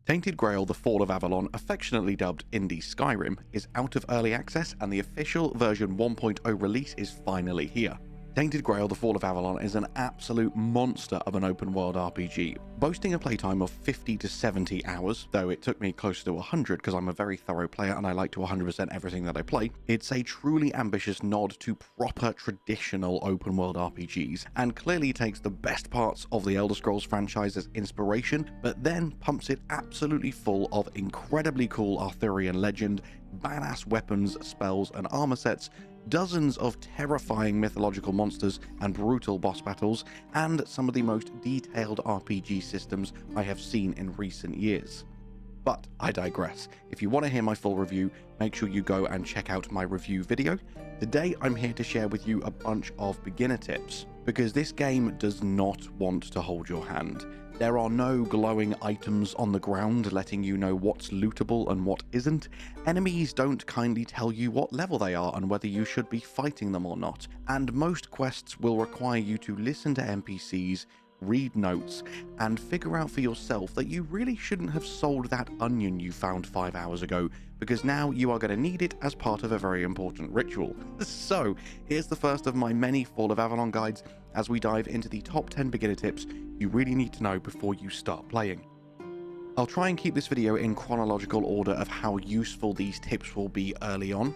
Tainted Grail: The Fall of Avalon, affectionately dubbed Indie Skyrim, is out of early access and the official version 1.0 release is finally here. Tainted Grail: The Fall of Avalon is an absolute monster of an open-world RPG, boasting a playtime of 50 to 70 hours, though it took me closer to 100 because I'm a very thorough player and I like to 100% everything that I play. It's a truly ambitious nod to proper traditional open-world RPGs, and clearly takes the best parts of the Elder Scrolls franchise as inspiration, but then pumps it absolutely full of incredibly cool Arthurian legend, badass weapons, spells, and armor sets, dozens of terrifying mythological monsters and brutal boss battles, and some of the most detailed RPG systems I have seen in recent years. But I digress. If you want to hear my full review, make sure you go and check out my review video. Today I'm here to share with you a bunch of beginner tips, because this game does not want to hold your hand. There are no glowing items on the ground letting you know what's lootable and what isn't. Enemies don't kindly tell you what level they are and whether you should be fighting them or not. And most quests will require you to listen to NPCs, read notes, and figure out for yourself that you really shouldn't have sold that onion you found 5 hours ago, because now you are going to need it as part of a very important ritual. So, here's the first of my many Fall of Avalon guides as we dive into the top 10 beginner tips you really need to know before you start playing. I'll try and keep this video in chronological order of how useful these tips will be early on.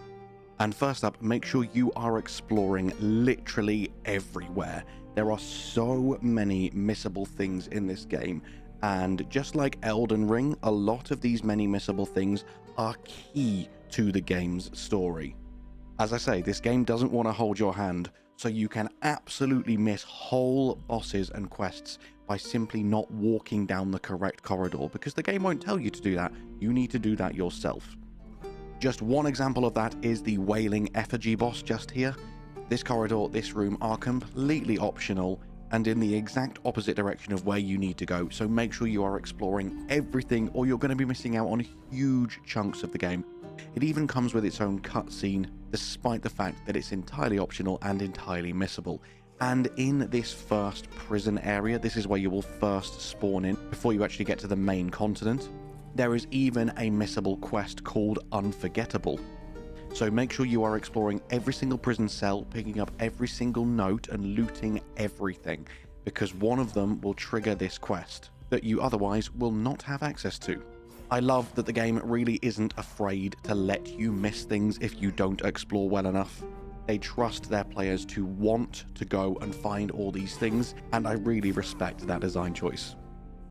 And first up, make sure you are exploring literally everywhere. There are so many missable things in this game, and just like Elden Ring, a lot of these many missable things are key to the game's story. As I say, this game doesn't want to hold your hand, so you can absolutely miss whole bosses and quests by simply not walking down the correct corridor, because the game won't tell you to do that. You need to do that yourself. Just one example of that is the Wailing Effigy boss just here. This corridor, this room are completely optional and in the exact opposite direction of where you need to go, so make sure you are exploring everything or you're going to be missing out on huge chunks of the game. It even comes with its own cutscene, despite the fact that it's entirely optional and entirely missable. And in this first prison area, this is where you will first spawn in before you actually get to the main continent. There is even a missable quest called Unforgettable. So make sure you are exploring every single prison cell, picking up every single note and looting everything, because one of them will trigger this quest that you otherwise will not have access to. I love that the game really isn't afraid to let you miss things if you don't explore well enough. They trust their players to want to go and find all these things, and I really respect that design choice.